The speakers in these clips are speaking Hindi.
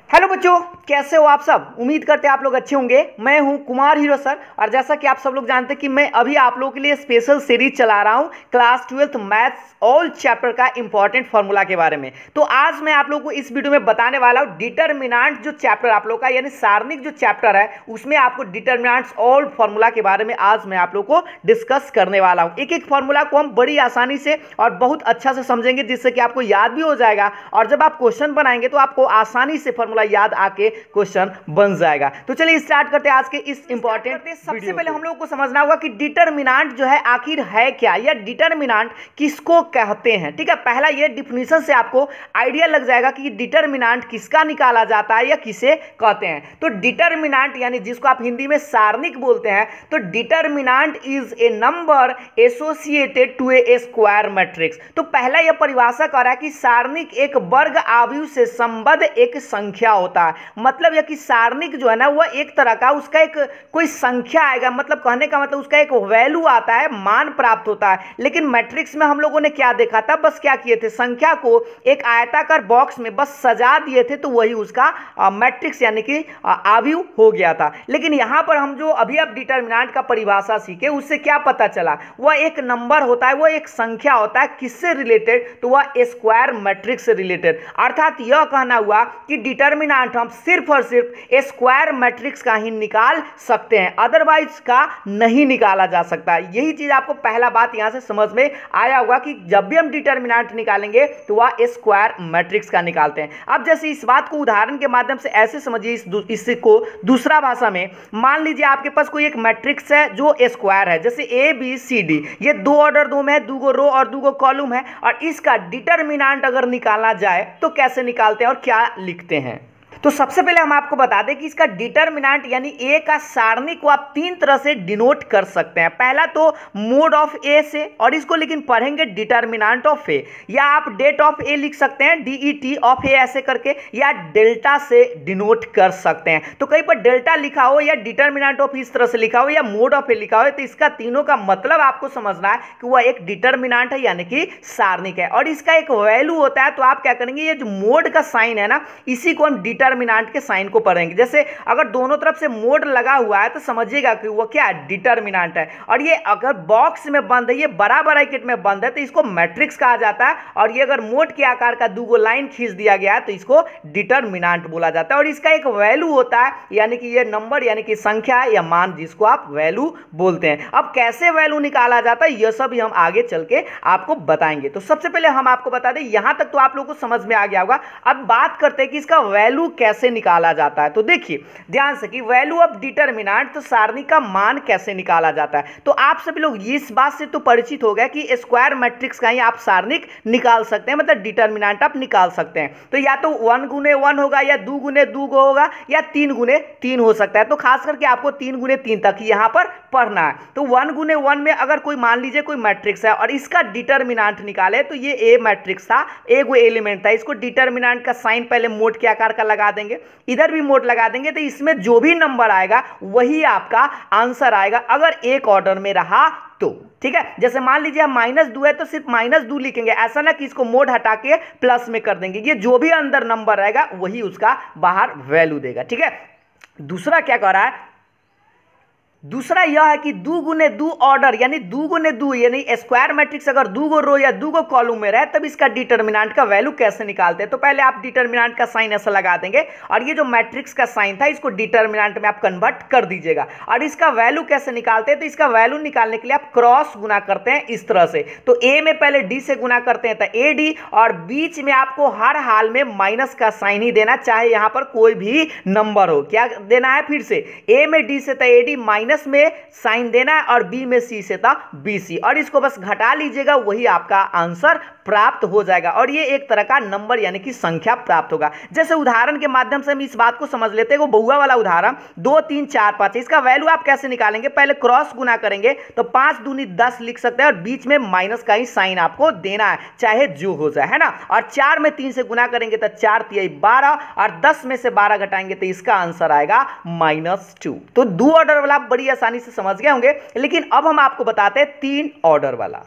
हेलो बच्चों, कैसे हो आप सब। उम्मीद करते हैं आप लोग अच्छे होंगे। मैं हूं कुमार हीरो सर और जैसा कि आप सब लोग जानते हैं कि मैं अभी आप लोगों के लिए स्पेशल सीरीज चला रहा हूं class 12th maths all chapter का इंपॉर्टेंट फार्मूला के बारे में। तो आज मैं आप लोगों को इस वीडियो में बताने वाला हूं डिटरमिनेंट जो चैप्टर आप लोग का यानी सारणिक जो चैप्टर है उसमें आपको डिटरमिनेंट्स ऑल फार्मूला के बारे में आज मैं आप लोग को डिस्कस करने वाला हूं। एक एक फार्मूला को हम बड़ी आसानी से और बहुत अच्छा से समझेंगे जिससे कि आपको याद भी हो जाएगा और जब आप क्वेश्चन बनाएंगे तो आपको आसानी से फार्मूला याद आके क्वेश्चन बन जाएगा। तो चलिए स्टार्ट करते हैं आज के इस इंपॉर्टेंट। सबसे पहले हम लोग को समझना होगा कि डिटरमिनेंट जो है आखिर है क्या या डिटरमिनेंट किसको कहते हैं। ठीक है, पहला ये डिफिनीशन से आपको आइडिया लग जाएगा कि डिटरमिनेंट किसका निकाला जाता है या किसे कहते हैं। तो डिटरमिनेंट यानी जिसको आप हिंदी में सारणिक बोलते हैं, तो determinant is a number associated to a square matrix. तो पहला यह परिभाषा कर रहा है कि सारणिक एक वर्ग आव्यूह से संबद्ध एक संख्या होता है। मतलब यह कि सारणिक जो है ना वह एक तरह का उसका एक कोई संख्या आएगा, मतलब कहने का मतलब उसका एक वैल्यू आता है, मान प्राप्त होता है। लेकिन मैट्रिक्स में हम लोगों ने क्या देखा था, बस क्या किए थे, संख्या को एक आयताकार बॉक्स में बस सजा दिए थे तो वही उसका मैट्रिक्स यानी कि आव्यूह हो गया था। लेकिन यहां पर हम जो अभी अब डिटरमिनेंट का परिभाषा सीखे उससे क्या पता चला, वह एक नंबर होता है, वह एक संख्या होता है। किससे रिलेटेड, तो वह स्क्वायर मैट्रिक्स से रिलेटेड। अर्थात यह कहना हुआ कि डिटरमिनेंट हम सिर्फ और सिर्फ स्क्वायर मैट्रिक्स का ही निकाल सकते हैं, अदरवाइज का नहीं निकाला जा सकता। यही चीज आपको पहला बात यहां से समझ में आया होगा कि जब भी हम डिटरमिनेंट निकालेंगे तो वह स्क्वायर मैट्रिक्स का निकालते हैं। अब जैसे इस बात को उदाहरण के माध्यम से ऐसे समझिए, इसको दूसरा भाषा में मान लीजिए आपके पास कोई एक मैट्रिक्स है जो स्क्वायर है, जैसे ए बी सी डी, ये दो ऑर्डर दो में है, दो रो और दो कॉलम है, और इसका डिटरमिनेंट अगर निकालना जाए तो कैसे निकालते हैं और क्या लिखते हैं। तो सबसे पहले हम आपको बता दें कि इसका डिटरमिनेंट यानी ए का सारणिक को आप तीन तरह से डिनोट कर सकते हैं। पहला तो मोड ऑफ ए से, और इसको लेकिन पढ़ेंगे डिटरमिनेंट ऑफ ए, या आप डेट ऑफ ए लिख सकते हैं डीईटी ऑफ ए ऐसे करके, या डेल्टा से डिनोट कर सकते हैं। तो कहीं पर डेल्टा लिखा हो या डिटरमिनेंट ऑफ इस तरह से लिखा हो या मोड ऑफ ए लिखा हो, तो इसका तीनों का मतलब आपको समझना है कि वह एक डिटरमिनेंट है यानी कि सारणिक है और इसका एक वैल्यू होता है। तो आप क्या करेंगे, ये जो मोड का साइन है ना, इसी को हम डिटरमिनेंट के साइन को पढ़ेंगे। जैसे अगर दोनों तरफ से मोड लगा हुआ है तो समझिएगा कि वो क्या है, डिटरमिनेंट है। और ये अगर बॉक्स में बंद है, ये बड़ा ब्रैकेट में बंद है, तो इसको मैट्रिक्स कहा जाता है। और ये अगर मोड के आकार का दो लाइन खींच दिया गया है तो इसको डिटरमिनेंट बोला जाता है। और इसका एक वैल्यू होता है यानी कि ये नंबर यानी कि संख्या या मान, जिसको आप वैल्यू बोलते हैं। अब कैसे वैल्यू निकाला जाता है यह सब हम आगे चल के आपको बताएंगे। तो सबसे पहले हम आपको बता दें, यहां तक तो आप लोगों को समझ में आ गया होगा। अब बात करते हैं कि इसका वैल्यू कैसे निकाला जाता है। तो देखिए ध्यान से कि वैल्यू ऑफ डिटरमिनेंट, तो सारणी का मान कैसे निकाला जाता है। तो आप सभी लोग इस बात से तो परिचित हो गए कि स्क्वायर मैट्रिक्स का ही आप सारणिक निकाल सकते हैं, मतलब डिटरमिनेंट आप निकाल सकते हैं। तो या तो 1 गुने 1 होगा, या 2 गुने 2 होगा, या 3 गुने 3 हो सकता है। तो खास करके आपको 3 गुने 3 तक यहां पर पढ़ना है। तो 1 गुने 1 में अगर कोई मान लीजिए कोई मैट्रिक्स है और इसका डिटरमिनेंट निकाले, तो ये ए मैट्रिक्स था, एक एलिमेंट था, इसको डिटरमिनेंट का साइन पहले मोड के आकार का लगा देंगे, इधर भी मोड लगा देंगे, तो इसमें जो भी नंबर आएगा वही आपका आंसर आएगा अगर एक ऑर्डर में रहा तो। ठीक है, जैसे मान लीजिए -2 है तो सिर्फ -2 लिखेंगे, ऐसा ना कि इसको मोड हटा के प्लस में कर देंगे। ये जो भी अंदर नंबर रहेगा वही उसका बाहर वैल्यू देगा। ठीक है, दूसरा क्या कर रहा है, दूसरा यह है कि 2 गुने 2 ऑर्डर यानी 2 गुने 2 यानी स्क्वायर मैट्रिक्स अगर 2 रो या 2 कॉलम में रहे तब इसका डिटरमिनेंट का वैल्यू कैसे निकालते हैं। तो पहले आप डिटरमिनेंट का साइन ऐसा लगा देंगे और ये जो मैट्रिक्स का साइन था इसको डिटरमिनेंट में आप कन्वर्ट कर दीजिएगा। और इसका वैल्यू कैसे निकालते हैं, तो इसका वैल्यू निकालने के लिए आप क्रॉस गुना करते हैं इस तरह से। तो ए में पहले डी से गुना करते हैं तो ए डी, और बीच में आपको हर हाल में माइनस का साइन ही देना, चाहे यहां पर कोई भी नंबर हो। क्या देना है, फिर से ए में डी से तो ए डी, माइनस में साइन देना है, और बी में सी से था बीसी, और इसको बस घटा लीजिएगा, वही आपका आंसर प्राप्त हो जाएगा। और ये एक तरह का नंबर यानी कि संख्या प्राप्त होगा। जैसे उदाहरण के माध्यम से हम इस बात को समझ लेते हैं, वो बहुआ वाला उदाहरण 2 3 4 5, इसका वैल्यू आप कैसे निकालेंगे, पहले क्रॉस गुना करेंगे तो 5 दूनी 10 लिख सकते हैं, और बीच में माइनस का ही साइन आपको देना है, चाहे जो हो जाए, है ना। और 4 में 3 से गुना करेंगे तो 4 3 12, और 10 में से 12 घटाएंगे तो इसका आंसर आएगा -2। तो 2 ऑर्डर वाला बड़ी आसानी से समझ गए होंगे। लेकिन अब हम आपको बताते हैं 3 ऑर्डर वाला।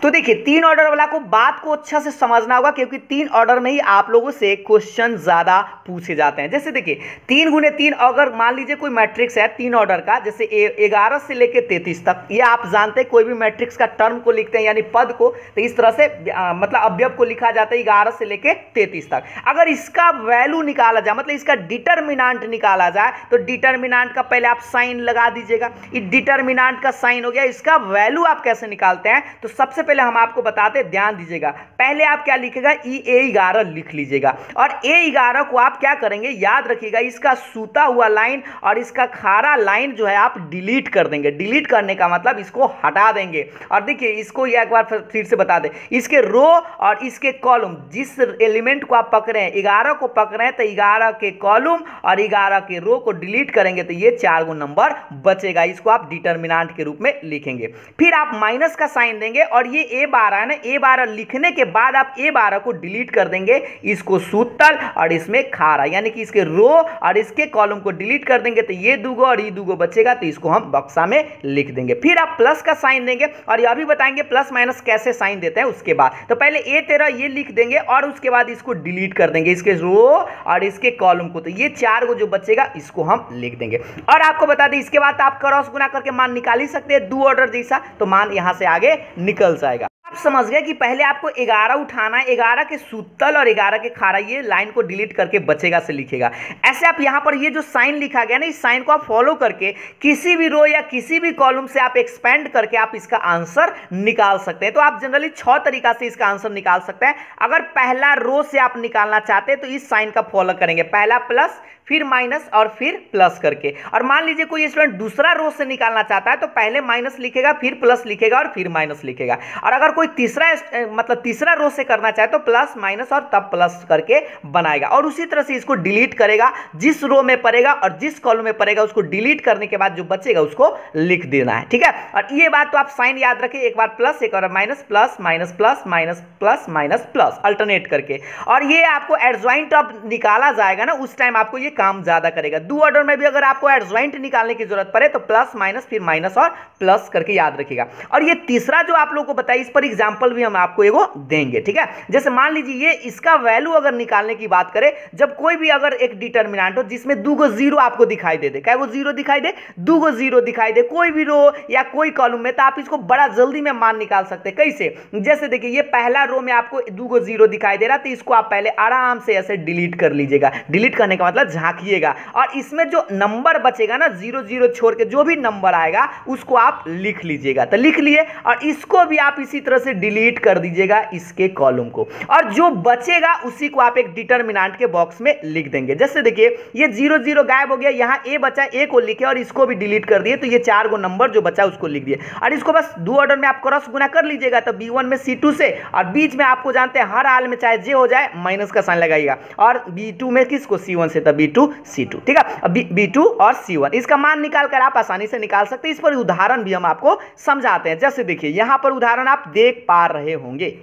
तो देखिए 3 ऑर्डर वाला को बात को अच्छा से समझना होगा, क्योंकि 3 ऑर्डर में ही आप लोगों से क्वेश्चन ज्यादा पूछे जाते हैं। जैसे देखिए 3 गुने 3, अगर मान लीजिए कोई मैट्रिक्स है 3 ऑर्डर का, जैसे 11 से लेके 33 तक, ये आप जानते हैं कोई भी मैट्रिक्स का टर्म को लिखते हैं यानी पद को, तो इस तरह से मतलब अवयव को लिखा जाता है 11 से लेके 33 तक। अगर इसका वैल्यू निकाला जाए, मतलब इसका डिटरमिनेंट निकाला जाए, तो डिटरमिनेंट का पहले आप साइन लगा दीजिएगा। ये डिटरमिनेंट का साइन हो गया। इसका वैल्यू आप कैसे निकालते हैं, तो सबसे पहले हम आपको बताते, ध्यान दीजिएगा। पहले आप क्या लिखेगा, A11 लिख लीजिएगा, और A11 को आप क्या करेंगे, याद रखिएगा, इसका सूता हुआ लाइन और इसका खारा लाइन जो है आप डिलीट कर देंगे। डिलीट करने का मतलब इसको हटा देंगे। और देखिए इसको एक बार फिर से बता दें, इसके रो और इसके कॉलम, जिस एलिमेंट को आप पकड़े हैं, 11 को पकड़े हैं, तो 11 के कॉलम और 11 के रो को डिलीट करेंगे तो ये 4 गो नंबर बचेगा। इसको आप डिटरमिनेंट के रूप में लिखेंगे। फिर आप माइनस का साइन देंगे, और ये A12 है ना, A12 लिखने के बाद आप A12 को डिलीट कर देंगे, इसको सूतल और इसमें खारा, यानी कि इसके रो और इसके कॉलम को डिलीट कर देंगे, तो ये दूगो और ये दूगो बचेगा, तो इसको हम बक्सा में लिख देंगे। फिर आप प्लस का साइन देंगे, और यह भी बताएंगे प्लस माइनस कैसे साइन देते हैं उसके बाद। तो पहले A13 ये लिख देंगे, और उसके बाद इसको डिलीट कर देंगे, इसके रो और इसके कॉलम को, तो ये 4 गो जो बचेगा इसको हम लिख देंगे। और आपको बता दें इसके बाद आप क्रॉस गुना करके मान निकाल ही सकते हैं, 2 ऑर्डर जैसा, तो मान यहां से आगे निकल जाएगा। आप समझ गए कि पहले आपको 11 उठाना है, 11 के सूतल और 11 के खारा, ये लाइन को डिलीट करके बचेगा से लिखेगा। ऐसे आप यहां पर ये जो साइन लिखा गया ना, इस साइन को आप फॉलो करके किसी भी रो या किसी भी कॉलम से आप एक्सपेंड करके आप इसका आंसर निकाल सकते हैं। तो आप जनरली 6 तरीका से इसका आंसर निकाल सकते हैं। अगर पहला रो से आप निकालना चाहते हैं तो इस साइन का फॉलो करेंगे, पहला प्लस, फिर माइनस और फिर प्लस करके। और मान लीजिए कोई स्टूडेंट दूसरा रो से निकालना चाहता है तो पहले माइनस लिखेगा, फिर प्लस लिखेगा और फिर माइनस लिखेगा। और अगर कोई तीसरा रो से करना चाहे तो प्लस माइनस और तब प्लस करके बनाएगा। और उसी तरह से इसको डिलीट करेगा, जिस रो में पड़ेगा और जिस कॉलम में पड़ेगा उसको डिलीट करने के बाद जो बचेगा उसको लिख देना है, ठीक है। और ये बात तो आप साइन याद रखिए, एक बार प्लस एक बार minus, plus minus plus minus plus minus plus alternate करके। और ये आपको एडजॉइंट अब निकाला जाएगा ना, उस टाइम आपको ये काम ज्यादा करेगा। 2 ऑर्डर में भी अगर आपको एडजॉइंट निकालने की जरूरत पड़े तो प्लस माइनस फिर माइनस और प्लस करके याद रखिएगा। और ये तीसरा जो आप लोगों को बताया, इस पर एग्जांपल भी हम आपको एगो देंगे, ठीक है। जैसे मान लीजिए ये इसका वैल्यू अगर निकालने की बात करें, जब कोई भी अगर एक डिटरमिनेंट हो जिसमें 2 गो जीरो आपको दिखाई दे, क्या वो जीरो दिखाई दे, 2 गो जीरो दिखाई दे कोई भी रो या कोई कॉलम में, तो आप इसको बड़ा जल्दी में मान निकाल सकते हैं। कैसे, जैसे देखिए ये पहला रो में आपको 2 गो जीरो दिखाई दे रहा, तो इसको आप पहले आराम से ऐसे डिलीट कर लीजिएगा। डिलीट करने का मतलब झांकिएगा, और इसमें जो नंबर बचेगा ना, 0 0 छोड़ के जो भी नंबर आएगा उसको आप लिख लीजिएगा। तो लिख लिए, और इसको भी आप इसी तरह से डिलीट कर दीजिएगा, इसके कॉलम को, और जो बचेगा उसी को आप एक डिटरमिनेंट के बॉक्स में लिख देंगे। जैसे देखिए ये 0 0 गायब हो गया, यहां ए बचा, ए को लिखे और इसको भी डिलीट कर दिए, तो ये 4 गो नंबर जो बचा उसको लिख दिए। और इसको बस 2 ऑर्डर में आप क्रॉस गुना कर लीजिएगा, तो B1 में C2 से, और बीच में आपको जानते हैं हर हाल में चाहे जे हो जाए माइनस का साइन लगाइएगा, और B2 में किसको, C1 से, तो B2 C2, ठीक है। अब B2 और C1 इसका मान निकाल कर आप आसानी से निकाल सकते हैं। इस पर उदाहरण भी हम आपको समझाते हैं। जैसे देखिए यहां पर उदाहरण आप देख पा रहे होंगे।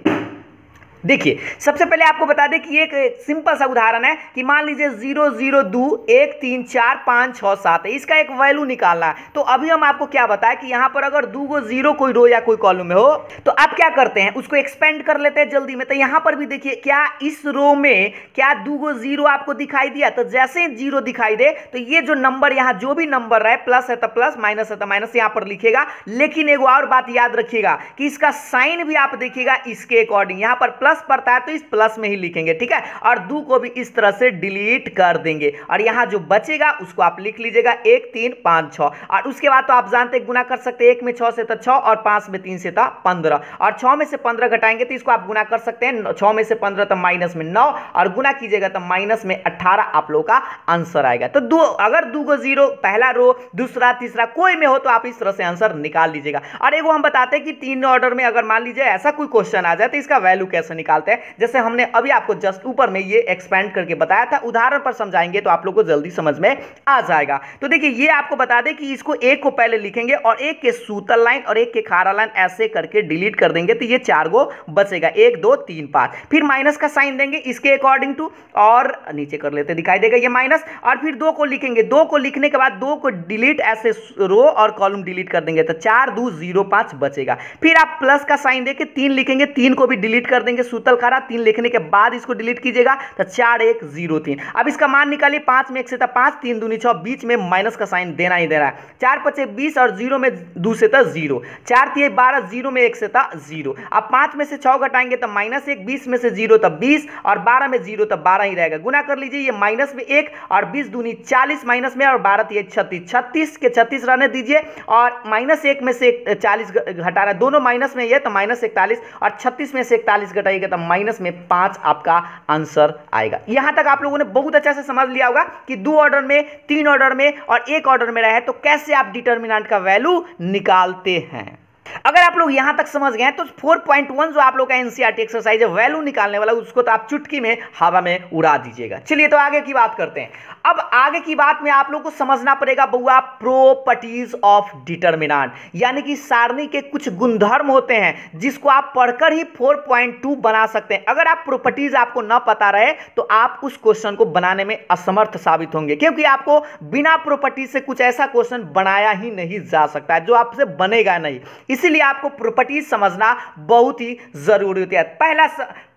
देखिए सबसे पहले आपको बता दें कि एक सिंपल सा उदाहरण है कि मान लीजिए 0 0 2 1 3 4 5 6 7 है, इसका एक वैल्यू निकालना है। तो अभी हम आपको क्या बताएं कि यहां पर अगर 2 गो जीरो कोई रो या कोई कॉलम में हो तो आप क्या करते हैं, उसको एक्सपेंड कर लेते हैं जल्दी में। तो यहां पर भी देखिए क्या इस रो में क्या 2 गो जीरो आपको दिखाई दिया, तो जैसे ही जीरो दिखाई दे तो ये जो नंबर यहां जो भी नंबर रहे, प्लस है तो प्लस, माइनस है तो माइनस यहां पर लिखेगा। लेकिन एक और बात याद रखिएगा कि इसका साइन भी आप देखिएगा इसके अकॉर्डिंग, यहां पर प्लस पड़ता है तो इस प्लस में ही लिखेंगे, ठीक है। और 2 को भी इस तरह से डिलीट कर देंगे, और यहां जो बचेगा उसको आप लिख लीजिएगा 1 3 5 6। और उसके बाद तो आप जानते हैं गुना कर सकते हैं, 1 में 6 से तो 6 और 5 में 3 से तो 15, और 6 में से 15 घटाएंगे तो इसको आप गुना कर सकते हैं। 6 में से 15 तो माइनस में 9, और गुना कीजिएगा तो माइनस में 18 आप लोगों का आंसर आएगा। तो अगर 2 गो जीरो पहला रो दूसरा तीसरा कोई में हो तो आप इस तरह से आंसर निकाल लीजिएगा। और एगो हम बताते हैं कि 3 ऑर्डर में अगर मान लीजिए ऐसा कोई क्वेश्चन आ जाए तो इसका वैल्यू कैसे निकालते हैं, जैसे हमने अभी आपको जस्ट ऊपर में ये एक्सपेंड करके बताया था। उदाहरण पर समझाएंगे तो आप लोग को जल्दी समझ में आ जाएगा। तो देखिए ये आपको बता दें कि इसको एक को पहले लिखेंगे और एक के सूतल लाइन और एक के खारा लाइन ऐसे करके डिलीट कर देंगे, तो ये 4 गो बचेगा, 1 2 3 5। फिर माइनस का साइन देंगे इसके अकॉर्डिंग टू, और नीचे कर लेते दिखाई देगा ये माइनस, और फिर 2 को लिखेंगे। 2 को लिखने के बाद 2 को डिलीट ऐसे रो और कॉलम डिलीट कर देंगे, तो 4 2 0 5 बचेगा। फिर आप प्लस का साइन देके 3 लिखेंगे, 3 को भी डिलीट कर देंगे सूतल खारा, 3 लिखने के बाद इसको डिलीट कीजिएगा, तो 4 1 0 3। अब इसका मान निकालिए, 5 में 1 से था 5, 3 दूनी 6, बीच में माइनस का साइन देना ही देना है। 4 5 20 और 0 में 2 से था 0, 4 3 12, 0 में 1 से था 0। अब 5 में से 6 घटाएंगे तो -1, 20 में से 0 तब 20 और 12 में 0 तब 12 ही रहेगा। गुना कर लीजिए, ये माइनस में 1 और 20 दूनी 40 माइनस में, और 12 3 36, 36 के 36 रहने दीजिए, और -1 में से 40 घटाना, दोनों माइनस में ये तो -41, और 36 में से 41 घटाइएगा तो माइनस में 5 आपका आंसर आएगा। यहां तक आप लोगों ने बहुत अच्छा से समझ लिया होगा कि 2 ऑर्डर में, 3 ऑर्डर में और 1 ऑर्डर में रहे तो कैसे आप डिटर्मिनेंट का वैल्यू निकालते हैं। अगर आप लोग यहां तक समझ गए तो 4.1 जो आप लोग का एनसीईआरटी एक्सरसाइज है वैल्यू निकालने वाला, उसको तो आप चुटकी में हवा में उड़ा दीजिएगा। चलिए तो आगे की बात करते हैं। अब आगे की बात में आप लोग को समझना पड़ेगा बउआ प्रॉपर्टीज ऑफ डिटर्मिनेंट, यानी कि सारणी के कुछ गुणधर्म होते हैं जिसको आप पढ़कर ही 4.2 बना सकते हैं। अगर आप प्रॉपर्टीज आपको ना पता रहे तो आप उस क्वेश्चन को बनाने में असमर्थ साबित होंगे, क्योंकि आपको बिना प्रॉपर्टीज से कुछ ऐसा क्वेश्चन बनाया ही नहीं जा सकता है जो आपसे बनेगा नहीं। इसीलिए आपको प्रॉपर्टीज समझना बहुत ही जरूरी होती है।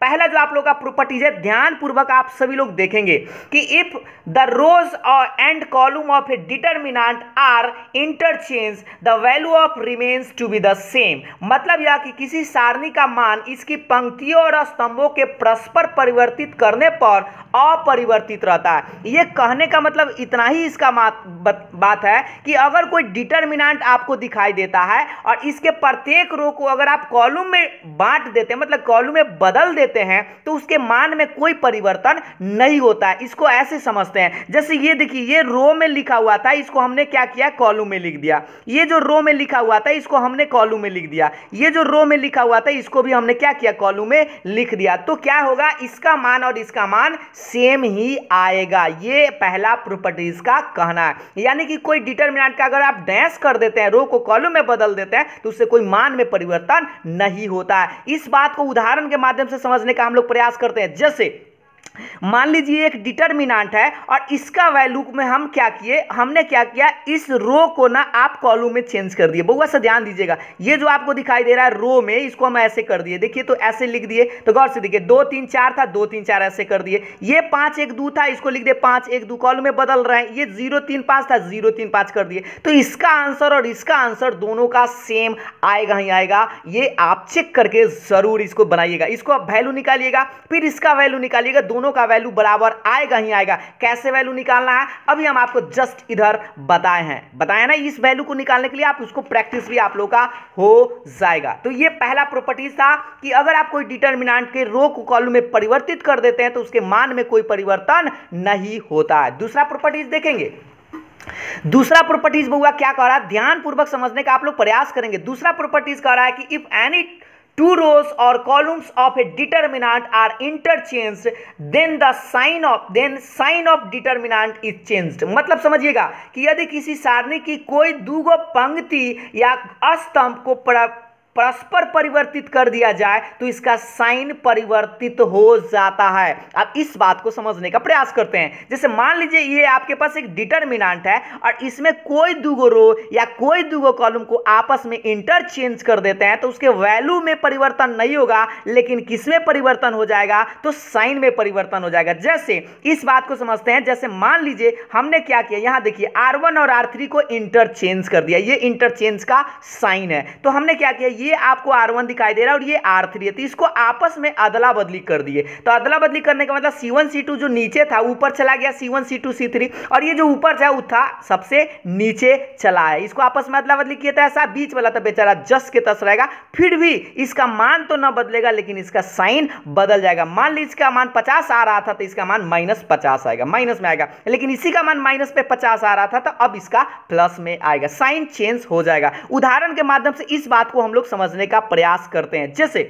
पहला जो आप लोग का प्रॉपर्टीज है, ध्यान पूर्वक आप सभी लोग देखेंगे कि if the rows and column of a determinant are interchange the value of remains to be the same. मतलब यह कि किसी सारणी का मान इसकी पंक्तियों और स्तंभों के परस्पर परिवर्तित करने पर अपरिवर्तित रहता है। यह कहने का मतलब इतना ही इसका बात है कि अगर कोई डिटर्मिनेंट आपको दिखाई देता है और इसके प्रत्येक रो को अगर आप कॉलम में बांट देते हैं, मतलब कॉलम में बदल देते हैं, तो उसके मान में कोई परिवर्तन नहीं होता है। इसको ऐसे समझते हैं, जैसे ये देखिए, ये रो में लिखा हुआ था, इसको हमने क्या किया, कॉलम में लिख दिया। ये जो रो में लिखा हुआ था इसको हमने कॉलम में लिख दिया। ये जो रो में लिखा हुआ था इसको भी हमने क्या किया, कॉलम में लिख दिया। तो क्या होगा, इसका मान और इसका मान सेम ही आएगा। ये पहला प्रॉपर्टीज का कहना है। यानी कि कोई डिटर्मिनेंट का अगर आप डैश कर देते हैं, रो को कॉलम में बदल देते हैं, तो उससे कोई मान में परिवर्तन नहीं होता है। इस बात को उदाहरण के माध्यम से समझने का हम लोग प्रयास करते हैं। जैसे मान लीजिए एक डिटर्मिनेंट है और इसका वैल्यू में हम क्या किए, हमने क्या किया, इस रो को ना आप कॉलम में चेंज कर दिए। बहुआ से ध्यान दीजिएगा, ये जो आपको दिखाई दे रहा है रो में, इसको हम ऐसे कर दिए। देखिए तो ऐसे लिख दिए, तो गौर से देखिए 2 3 4 था, 2 3 4 ऐसे कर दिए। ये 5 1 2 था, इसको लिख दिए 5 1 2, कॉलम में बदल रहे हैं। ये 0 3 5 था, 0 3 5 कर दिए। तो इसका आंसर और इसका आंसर दोनों का सेम आएगा ही आएगा। ये आप चेक करके जरूर इसको बनाइएगा। इसको आप वैल्यू निकालिएगा, फिर इसका वैल्यू निकालिएगा, दोनों का वैल्यू बराबर आएगा ही आएगा। कैसे वैल्यू निकालना है अभी हम आपको जस्ट इधर बताए ना। इस वैल्यू को निकालने के लिए आप उसको प्रैक्टिस भी आप लोग का हो जाएगा। तो ये पहला प्रॉपर्टीज था कि अगर आप कोई डिटर्मिनेंट के रो को कॉलम में परिवर्तित कर देते हैं तो उसके मान में कोई परिवर्तन नहीं होता है। दूसरा प्रॉपर्टीज देखेंगे। दूसरा प्रॉपर्टीज बहुआ क्या कह रहा है, ध्यान पूर्वक समझने का आप लोग प्रयास करेंगे। दूसरा प्रॉपर्टीज कह रहा है कि if any two rows or columns of a determinant are interchanged then sign of determinant is changed। मतलब समझिएगा कि यदि किसी सारणी की कोई दूगो पंक्ति या स्तंभ को परस्पर परिवर्तित कर दिया जाए तो इसका साइन परिवर्तित हो जाता है। अब इस बात को समझने का प्रयास करते हैं। जैसे मान लीजिए ये आपके पास एक डिटर्मिनेंट है और इसमें कोई दूगो रो या कोई दूगो कॉलम को आपस में इंटरचेंज कर देते हैं तो उसके वैल्यू में परिवर्तन नहीं होगा, लेकिन किसमें परिवर्तन हो जाएगा, तो साइन में परिवर्तन हो जाएगा। जैसे इस बात को समझते हैं, जैसे मान लीजिए हमने क्या किया, यहां देखिए R1 और R3 को इंटरचेंज कर दिया। ये इंटरचेंज का साइन है। तो हमने क्या किया, ये आपको R1 दिखाई दे रहा है और ये R3 है, तो इसको आपस में अदला बदली कर दिए। तो अदला बदली करने का मतलब C1 C2 जो नीचे था ऊपर चला गया, C1 C2 C3, और ये जो ऊपर था वो था सबसे नीचे चला है। इसको आपस में अदला बदली किया था, ऐसा बीच वाला तो बेचारा जस के तस रहेगा। फिर भी इसका मान तो ना बदलेगा लेकिन इसका साइन बदल जाएगा। मान लीजिए इसका मान 50 आ रहा था तो इसका मान -50 आएगा, माइनस में आएगा। लेकिन इसी का मान माइनस पे 50 आ रहा था तो अब इसका प्लस में आएगा, साइन चेंज हो जाएगा। उदाहरण के माध्यम से इस बात को हम लोग समझने का प्रयास करते हैं। जैसे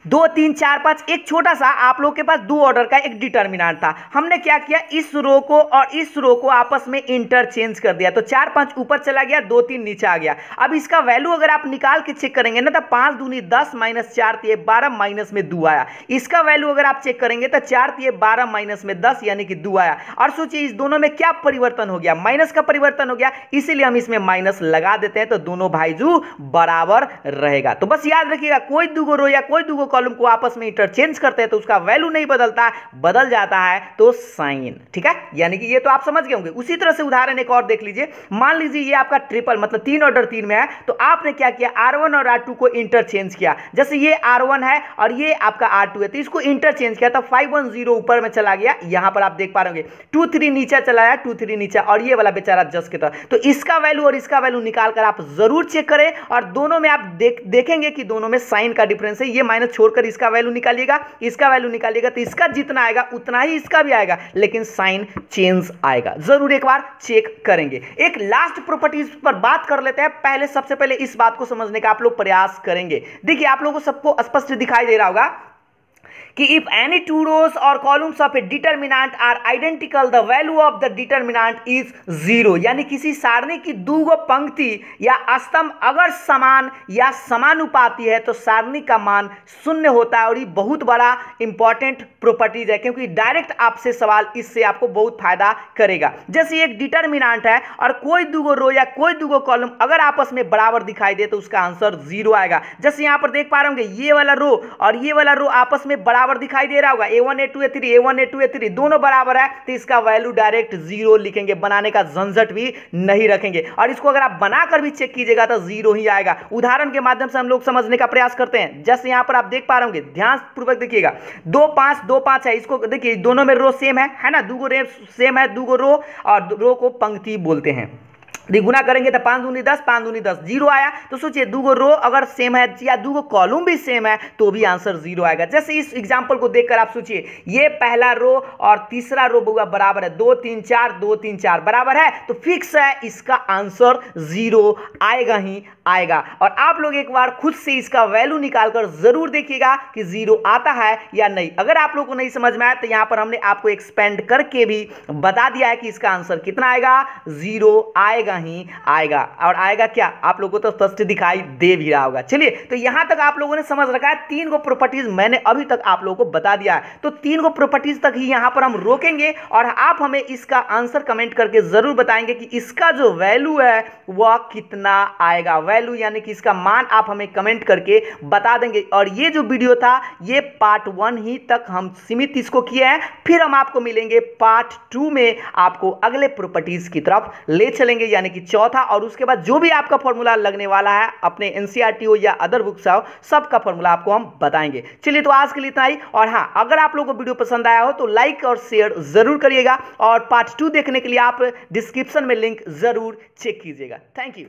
2 3 4 5 एक छोटा सा आप लोग के पास दो ऑर्डर का एक डिटर्मिनेंट था। हमने क्या किया, इस रो को और इस रो को आपस में इंटरचेंज कर दिया, तो 4 5 ऊपर चला गया, 2 3 नीचे आ गया। अब इसका वैल्यू अगर आप निकाल के चेक करेंगे ना तो 5 दूनी 10 माइनस 4 तिये 12 माइनस में 2 आया। इसका वैल्यू अगर आप चेक करेंगे तो 4 तिये 12 माइनस में 10 यानी कि 2 आया। और सोचिए इस दोनों में क्या परिवर्तन हो गया, माइनस का परिवर्तन हो गया, इसीलिए हम इसमें माइनस लगा देते हैं, तो दोनों भाईजू बराबर रहेगा। तो बस याद रखिएगा, कोई दूगो रो या कोई दूगो कॉलम को आपस में इंटरचेंज करते हैं तो उसका वैल्यू नहीं बदलता, बदल जाता है तो साइन। ठीक है, यानी कि ये तो आप समझ गए होंगे। उसी तरह से उदाहरण एक और देख लीजिए। मान लीजिए ये आपका ट्रिपल मतलब 3 ऑर्डर 3 में है, तो आपने क्या किया, R1 और R2 को इंटरचेंज किया। जैसे ये R1 है और ये आपका R2 है, तो इसको इंटरचेंज किया तो 5 1 0 ऊपर में चला गया, यहां पर आप देख पा रहे होंगे 2 3 नीचे चला गया, 2 3 नीचे, और ये वाला बेचारा जस्ट की तरह। तो इसका वैल्यू और इसका वैल्यू निकाल कर आप जरूर चेक करें, और दोनों में आप देखेंगे कि दोनों में साइन का डिफरेंस है। ये माइनस छोड़कर इसका वैल्यू निकालिएगा, इसका वैल्यू निकालिएगा, तो इसका जितना आएगा उतना ही इसका भी आएगा, लेकिन साइन चेंज आएगा। जरूर एक बार चेक करेंगे। एक लास्ट प्रॉपर्टीज पर बात कर लेते हैं। पहले सबसे पहले इस बात को समझने का आप लोग प्रयास करेंगे। देखिए आप लोगों को सबको स्पष्ट दिखाई दे रहा होगा कि if any two rows or columns of a determinant are identical, the value of the determinant is 0। यानी किसी सारणी की दूगो पंक्ति या स्तंभ अगर समान या समानुपाती है तो सारणी का मान 0 होता है। और ये बहुत बड़ा इंपॉर्टेंट प्रॉपर्टीज है, क्योंकि डायरेक्ट आपसे सवाल इससे आपको बहुत फायदा करेगा। जैसे एक डिटर्मिनेंट है और कोई दूगो रो या कोई दूगो कॉलम अगर आपस में बराबर दिखाई दे तो उसका आंसर 0 आएगा। जैसे यहां पर देख पा रहे होंगे ये वाला रो और ये वाला रो आपस में बराबर दिखाई दे रहा होगा, A1 A2 A3 A1 A2 A3 दोनों बराबर है, तो इसका वैल्यू डायरेक्ट 0 लिखेंगे, बनाने का झंझट भी नहीं रखेंगे। और इसको अगर आप बनाकर भी चेक कीजिएगा तो 0 ही आएगा। उदाहरण के माध्यम से हम लोग समझने का प्रयास करते हैं। जैसे यहां पर आप देख पा रहे होंगे, ध्यान पूर्वक देखिएगा, 2 5 2 5 है। इसको देखिए दोनों में रो सेम है ना, दूगो रो सेम है, दूगो रो और रो को पंक्ति बोलते हैं। गुना करेंगे तो 5 दूनी 10 5 दूनी 10 0 आया। तो सोचिए दूगो रो अगर सेम है या दूगो कॉलम भी सेम है तो भी आंसर 0 आएगा। जैसे इस एग्जांपल को देखकर आप सोचिए, ये पहला रो और तीसरा रो बराबर है, 2 3 4 2 3 4 बराबर है, तो फिक्स है इसका आंसर 0 आएगा ही आएगा। और आप लोग एक बार खुद से इसका वैल्यू निकालकर जरूर देखिएगा कि 0 आता है या नहीं। अगर आप लोग को नहीं समझ में आया तो यहां पर हमने आपको एक्सपेंड करके भी बता दिया है कि इसका आंसर कितना आएगा, 0 आएगा ही आएगा। और आएगा क्या, आप लोगों को तो स्पष्ट दिखाई दे भी रहा होगा। चलिए, तो यहां तक आप लोगों ने समझ रखा है। 3 गो प्रॉपर्टीज मैंने अभी तक आप लोगों को बता दिया है, तो 3 गो प्रॉपर्टीज तक ही यहां पर हम रोकेंगे और आप हमें इसका आंसर कमेंट करके जरूर बताएंगे कि इसका जो वैल्यू है वह कितना आएगा। वैल्यू यानी कि इसका मान आप हमें कमेंट करके बता देंगे। और ये जो वीडियो था ये पार्ट 1 ही तक हम सीमित इसको किए हैं, फिर हम आपको मिलेंगे पार्ट 2 में, आपको अगले प्रॉपर्टीज की तरफ ले चलेंगे, यानी कि चौथा। और उसके बाद जो भी आपका फॉर्मूला लगने वाला है अपने एनसीईआरटी हो या अदर बुक्स हो, सबका फॉर्मूला आपको हम बताएंगे। चलिए, तो आज के लिए इतना ही। और हाँ, अगर आप लोगों को वीडियो पसंद आया हो तो लाइक और शेयर जरूर करिएगा, और पार्ट 2 देखने के लिए आप डिस्क्रिप्शन में लिंक जरूर चेक कीजिएगा। Thank you.